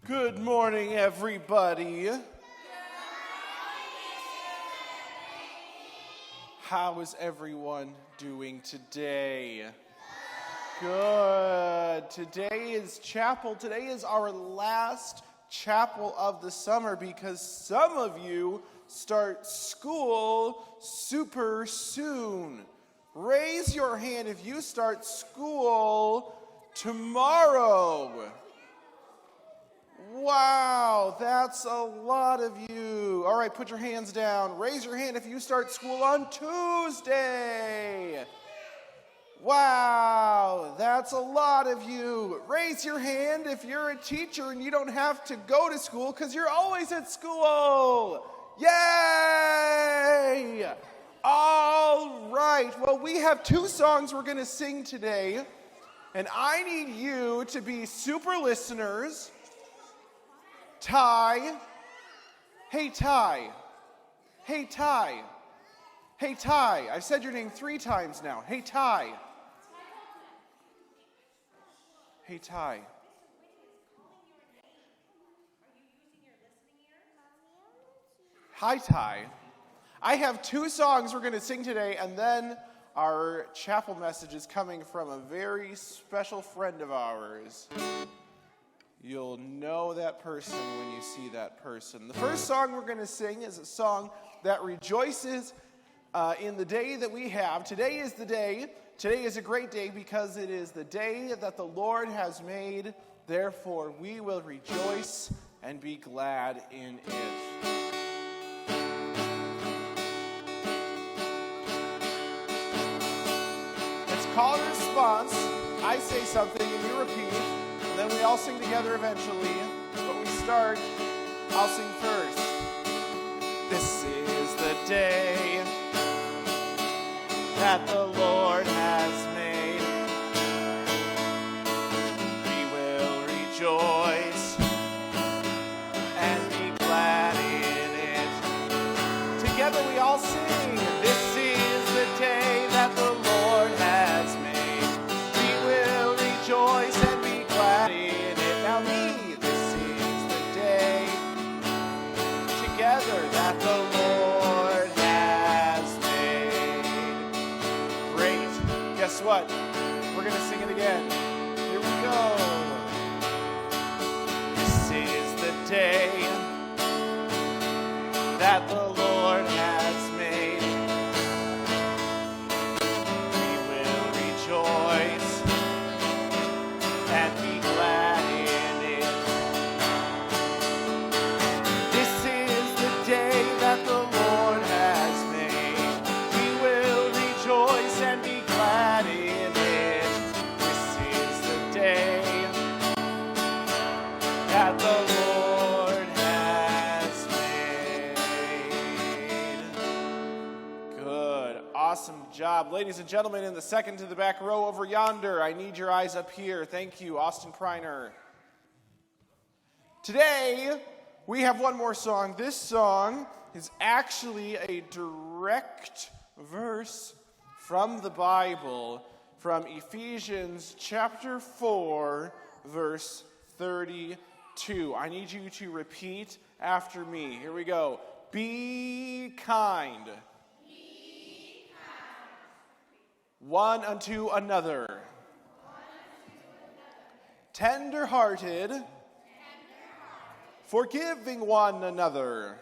Good morning, everybody. How is everyone doing today? Good. Today is chapel. Today is our last chapel of the summer because some of you start school super soon. Raise your hand if you start school tomorrow. Wow, that's a lot of you. All right, put your hands down. Raise your hand if you start school on Tuesday. Wow, that's a lot of you. Raise your hand if you're a teacher and you don't have to go to school because you're always at school. Yay! All right, well, we have two songs we're going to sing today, and I need you to be super listeners. Ty. Hey, Ty. Hey, Ty. Hey, Ty. I've said your name 3 times now. Hey, Ty. Hey, Ty. Hi, Ty. I have 2 songs we're going to sing today, and then our chapel message is coming from a very special friend of ours. You'll know that person when you see that person. The first song we're going to sing is a song that rejoices in the day that we have. Today is the day. Today is a great day because it is the day that the Lord has made. Therefore, we will rejoice and be glad in it. It's call and response. I say something and you repeat. Then we all sing together eventually, but we start, I'll sing first. This is the day that the Lord has made. We will rejoice and be glad in it. Together we all sing. This is the day that the Lord has made. We will rejoice and be glad in it. Now me, this is the day together that the Lord has made. Great. Guess what? We're going to sing it again. Here we go. This is the day that the Lord has made. We will rejoice and be glad in it. This is the day that the Lord has made. We will rejoice and be glad in it. This is the day that the Lord has made. Good. Awesome job. Ladies and gentlemen, in the second to the back row over yonder, I need your eyes up here. Thank you, Austin Preiner. Today, we have one more song. This song is actually a direct verse from the Bible, from Ephesians chapter 4, verse 32. I need you to repeat after me. Here we go. Be kind. One unto another. Tender-hearted. Forgiving one another.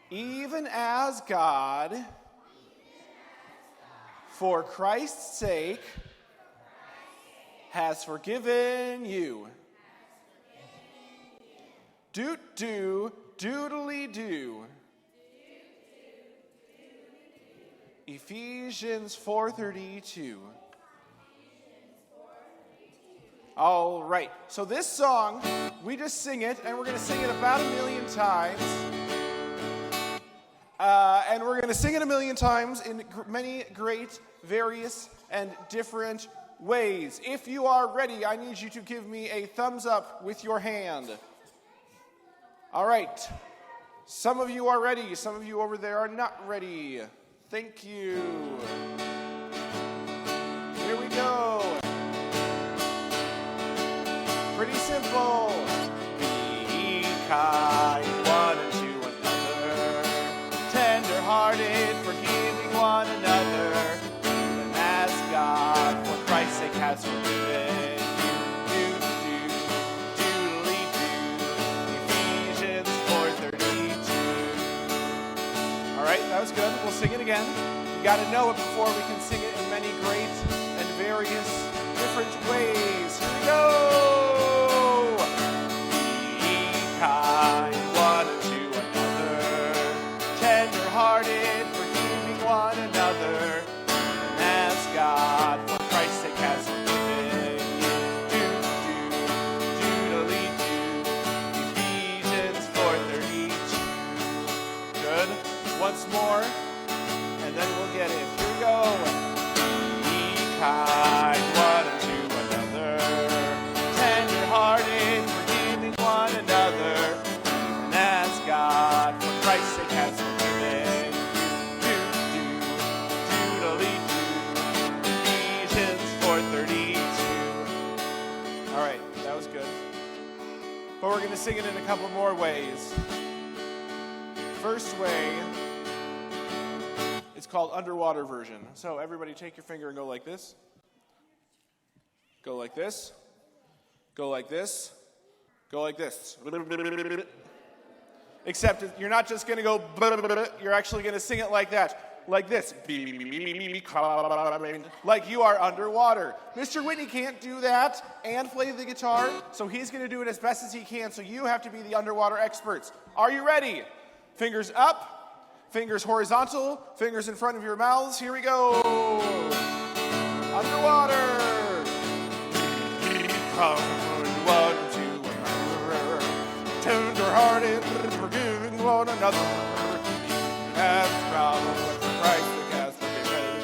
Even as God, for Christ's sake, has forgiven you. Doot-doo, doodly-doo. Ephesians 4:32. All right, so this song, we just sing it, and we're going to sing it about 1,000,000 times. And we're going to sing it 1,000,000 times in many great, various, and different ways. If you are ready, I need you to give me a thumbs up with your hand. All right, some of you are ready. Some of you over there are not ready. Thank you. Here we go. Pretty simple. again. You got to know it before we can sing it in many great and various different ways. Here we go! Be kind one to another, tender-hearted, forgiving one another, and as God for Christ's sake has forgiven you. Ephesians 4:32. Good. Once more, and then we'll get it. Here we go. Be kind one to another, tender-hearted, forgiving one another, even as God for Christ's sake has forgiven you. Ephesians 4:32. All right, that was good. But we're going to sing it in a couple more ways. First way, it's called underwater version. So everybody take your finger and go like this. Go like this. Go like this. Go like this. Except you're not just going to go, you're actually going to sing it like that. Like this. Like you are underwater. Mr. Whitney can't do that and play the guitar, so he's going to do it as best as he can, so you have to be the underwater experts. Are you ready? Fingers up, fingers horizontal, fingers in front of your mouths. Here we go. Underwater. Come one to another, tender-hearted, forgiving one another, as proud of Christ has forgiven.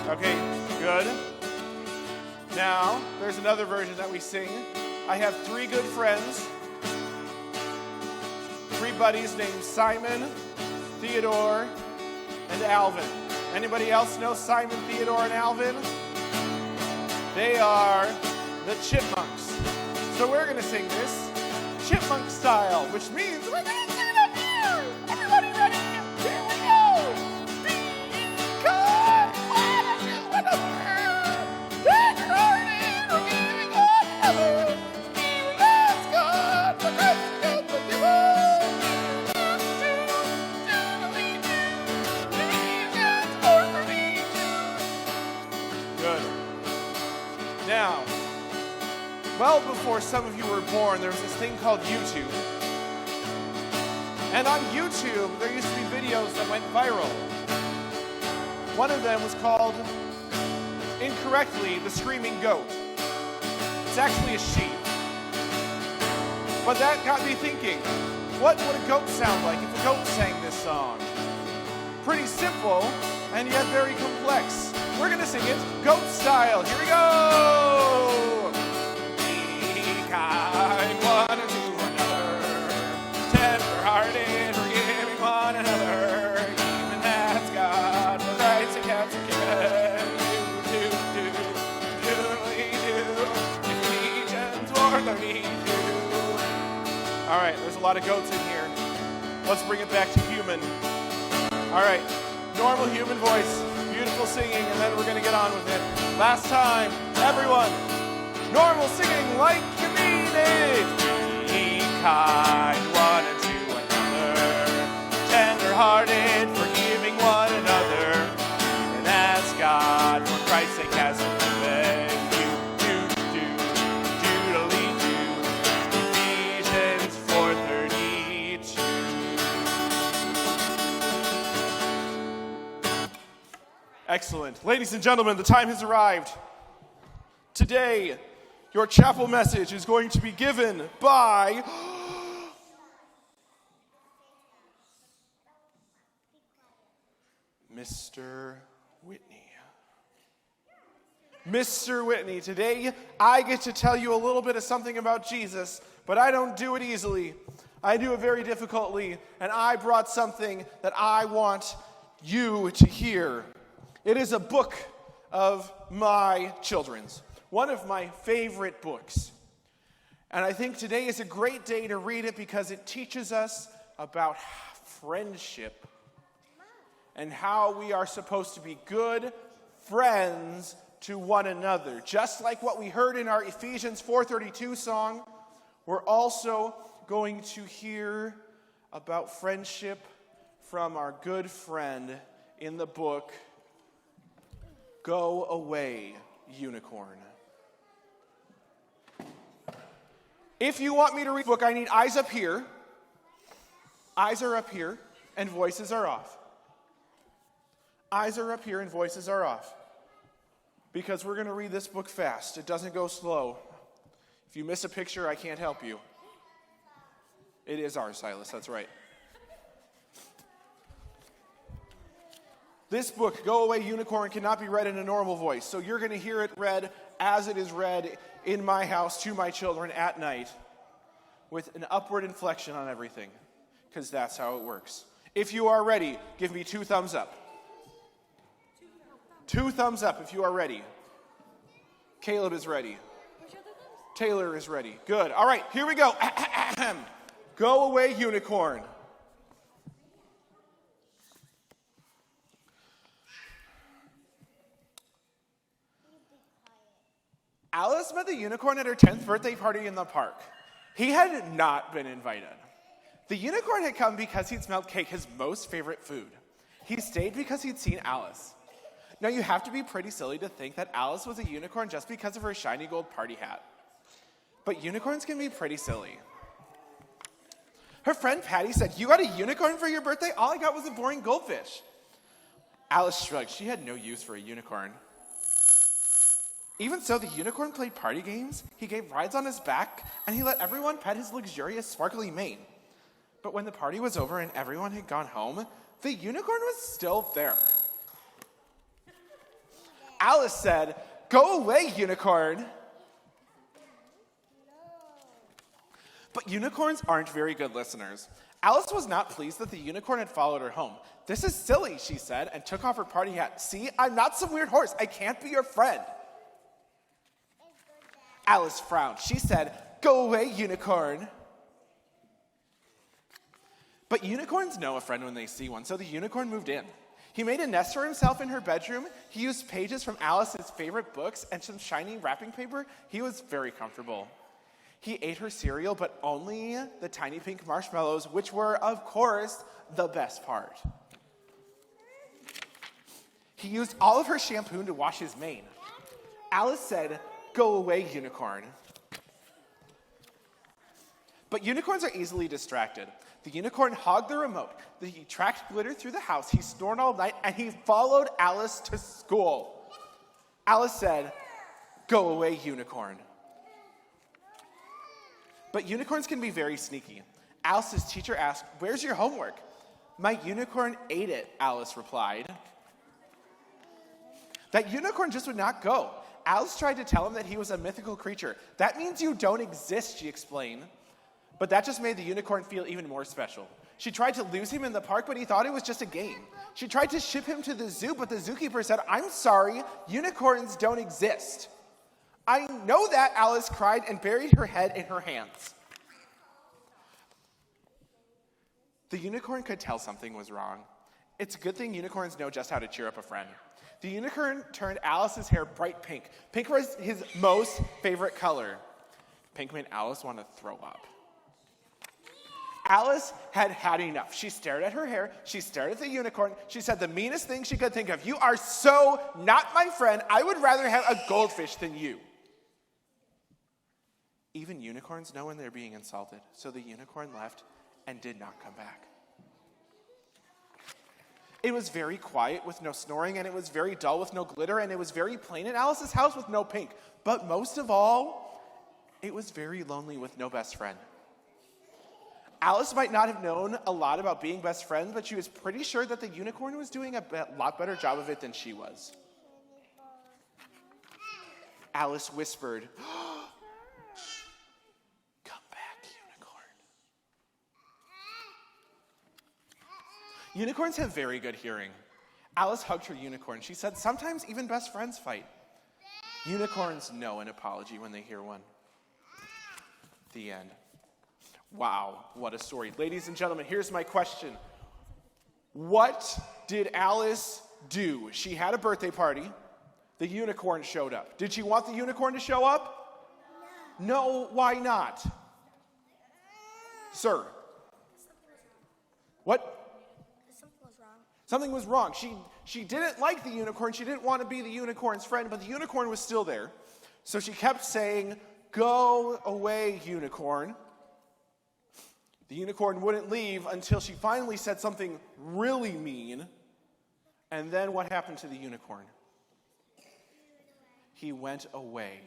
Okay, good. Now, there's another version that we sing. I have 3 good friends, 3 buddies named Simon, Theodore, and Alvin. Anybody else know Simon, Theodore, and Alvin? They are the Chipmunks. So we're going to sing this Chipmunk style, which means we're going to sing it up here. Everybody ready? Here we go. Be kind, one to another, tender-hearted, forgiving one another, even as God for Christ has forgiven. Good. Now, well before some of you were born, there was this thing called YouTube. And on YouTube, there used to be videos that went viral. One of them was called, incorrectly, The Screaming Goat. It's actually a sheep. But that got me thinking, what would a goat sound like if a goat sang this song? Pretty simple, and yet very complex. We're going to sing it goat style. Here we go! Be kind one to another, tender-hearted, forgiving one another, even as God for Christ's sake has forgiven you. Ephesians 4:32. All right, there's a lot of goats in here. Let's bring it back to human. All right, normal human voice. Beautiful singing, and then we're going to get on with it. Last time, everyone, normal singing like you mean it. Be kind one to another, tender-hearted, forgiving one another, and as God for Christ's sake has forgiven you. Ephesians 4:32. Excellent. Ladies and gentlemen, the time has arrived. Today, your chapel message is going to be given by Mr. Whitney. Mr. Whitney, today I get to tell you a little bit of something about Jesus, but I don't do it easily. I do it very difficultly, and I brought something that I want you to hear. It is a book of my children's, one of my favorite books. And I think today is a great day to read it because it teaches us about friendship and how we are supposed to be good friends to one another. Just like what we heard in our Ephesians 4:32 song, We're also going to hear about friendship from our good friend in the book, Go Away, Unicorn. If you want me to read the book, I need eyes up here. Eyes are up here, and voices are off. Eyes are up here, and voices are off. Because we're going to read this book fast. It doesn't go slow. If you miss a picture, I can't help you. It is ours, Silas, that's right. This book, Go Away, Unicorn, cannot be read in a normal voice. So you're going to hear it read as it is read in my house to my children at night with an upward inflection on everything, because that's how it works. If you are ready, give me 2 thumbs up. 2 thumbs up if you are ready. Caleb is ready. Taylor is ready. Good. All right, here we go. Go Away, Unicorn. Alice met the unicorn at her 10th birthday party in the park. He had not been invited. The unicorn had come because he'd smelled cake, his most favorite food. He stayed because he'd seen Alice. Now, you have to be pretty silly to think that Alice was a unicorn just because of her shiny gold party hat. But unicorns can be pretty silly. Her friend Patty said, "You got a unicorn for your birthday? All I got was a boring goldfish." Alice shrugged. She had no use for a unicorn. Even so, the unicorn played party games, he gave rides on his back, and he let everyone pet his luxurious, sparkly mane. But when the party was over and everyone had gone home, the unicorn was still there. Alice said, "Go away, unicorn." But unicorns aren't very good listeners. Alice was not pleased that the unicorn had followed her home. "This is silly," she said, and took off her party hat. "See, I'm not some weird horse. I can't be your friend." Alice frowned. She said, "Go away, unicorn." But unicorns know a friend when they see one, so the unicorn moved in. He made a nest for himself in her bedroom. He used pages from Alice's favorite books and some shiny wrapping paper. He was very comfortable. He ate her cereal, but only the tiny pink marshmallows, which were, of course, the best part. He used all of her shampoo to wash his mane. Alice said, "Go away, unicorn." But unicorns are easily distracted. The unicorn hogged the remote. He tracked glitter through the house. He snored all night, and he followed Alice to school. Alice said, "Go away, unicorn." But unicorns can be very sneaky. Alice's teacher asked, "Where's your homework?" "My unicorn ate it," Alice replied. That unicorn just would not go. Alice tried to tell him that he was a mythical creature. "That means you don't exist," she explained. But that just made the unicorn feel even more special. She tried to lose him in the park, but he thought it was just a game. She tried to ship him to the zoo, but the zookeeper said, "I'm sorry, unicorns don't exist." "I know that," Alice cried and buried her head in her hands. The unicorn could tell something was wrong. It's a good thing unicorns know just how to cheer up a friend. The unicorn turned Alice's hair bright pink. Pink was his most favorite color. Pink made Alice want to throw up. Alice had had enough. She stared at her hair. She stared at the unicorn. She said the meanest thing she could think of. "You are so not my friend. I would rather have a goldfish than you." Even unicorns know when they're being insulted, so the unicorn left and did not come back. It was very quiet with no snoring, and it was very dull with no glitter, and it was very plain in Alice's house with no pink. But most of all, it was very lonely with no best friend. Alice might not have known a lot about being best friends, but she was pretty sure that the unicorn was doing a lot better job of it than she was. Alice whispered, "Come back, unicorn." Unicorns have very good hearing. Alice hugged her unicorn. She said, "Sometimes even best friends fight." Unicorns know an apology when they hear one. The end. Wow, what a story. Ladies and gentlemen, here's my question. What did Alice do? She had a birthday party. The unicorn showed up. Did she want the unicorn to show up? No, why not? Sir. What? Something was wrong. Something was wrong. She didn't like the unicorn. She didn't want to be the unicorn's friend, but the unicorn was still there. So she kept saying, "Go away, unicorn." The unicorn wouldn't leave until she finally said something really mean. And then what happened to the unicorn? He went away.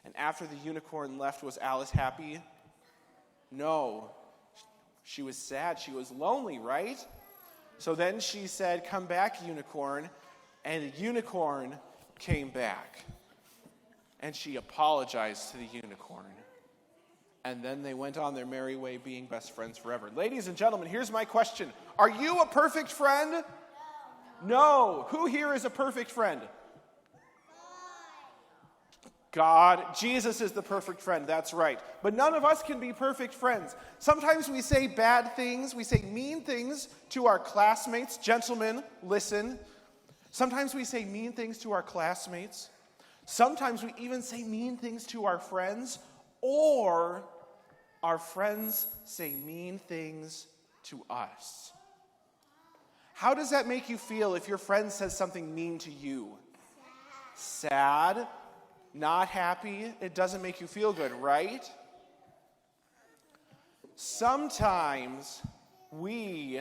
And after the unicorn left, was Alice happy? No. She was sad. She was lonely, right? So then she said, "Come back, unicorn." And the unicorn came back. And she apologized to the unicorn. And then they went on their merry way being best friends forever. Ladies and gentlemen, here's my question. Are you a perfect friend? No. Who here is a perfect friend? God. Jesus is the perfect friend. That's right. But none of us can be perfect friends. Sometimes we say bad things. We say mean things to our classmates. Gentlemen, listen. Sometimes we say mean things to our classmates. Sometimes we even say mean things to our friends. Or our friends say mean things to us. How does that make you feel if your friend says something mean to you? Sad? Not happy? It doesn't make you feel good, right? Sometimes when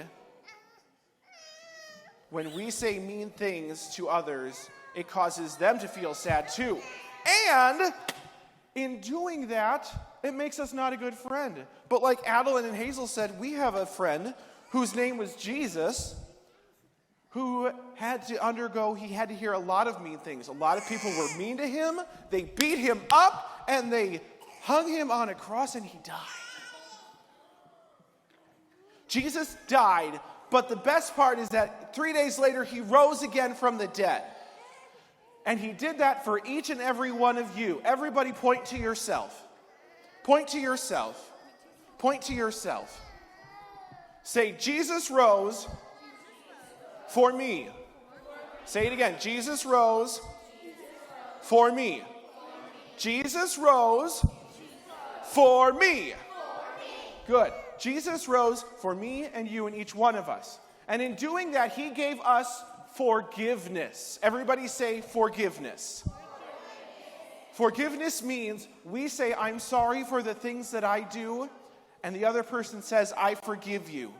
we say mean things to others, it causes them to feel sad too. And in doing that, it makes us not a good friend. But like Adeline and Hazel said, we have a friend whose name was Jesus, who had to hear a lot of mean things. A lot of people were mean to him. They beat him up, and they hung him on a cross, and he died. Jesus died, but the best part is that 3 days later, he rose again from the dead. And he did that for each and every one of you. Everybody point to yourself. Point to yourself. Point to yourself. Say, Jesus rose for me. Say it again. Jesus rose for me. Jesus rose for me. Good. Jesus rose for me and you and each one of us. And in doing that, he gave us forgiveness. Everybody say forgiveness. Forgiveness means we say, "I'm sorry for the things that I do," and the other person says, "I forgive you."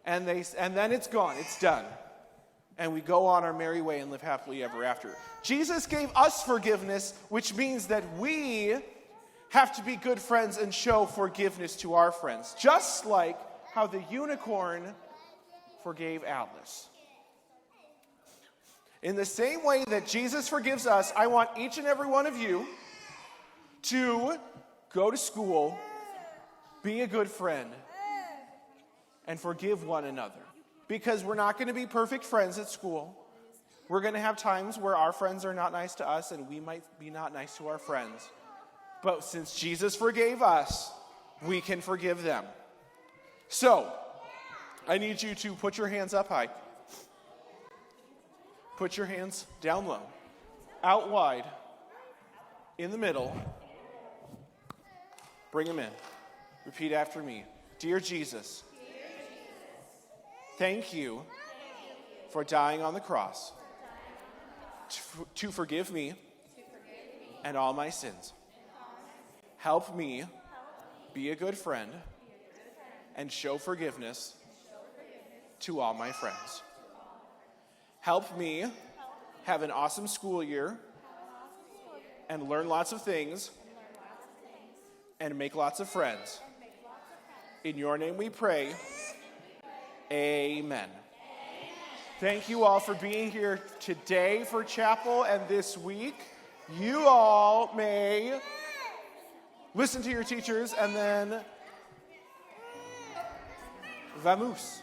And then it's gone. It's done. And we go on our merry way and live happily ever after. Jesus gave us forgiveness, which means that we have to be good friends and show forgiveness to our friends. Just like how the unicorn forgave Alice. In the same way that Jesus forgives us, I want each and every one of you to go to school, be a good friend, and forgive one another. Because we're not going to be perfect friends at school. We're going to have times where our friends are not nice to us, and we might be not nice to our friends. But since Jesus forgave us, we can forgive them. So, I need you to put your hands up high. Put your hands down low, out wide, in the middle. Bring them in. Repeat after me. Dear Jesus, thank you for dying on the cross to forgive me and all my sins. Help me be a good friend and show forgiveness to all my friends. Help me have an awesome school year and learn lots of things and make lots of friends. In your name we pray. Amen. Thank you all for being here today for chapel and this week. You all may listen to your teachers and then vamos.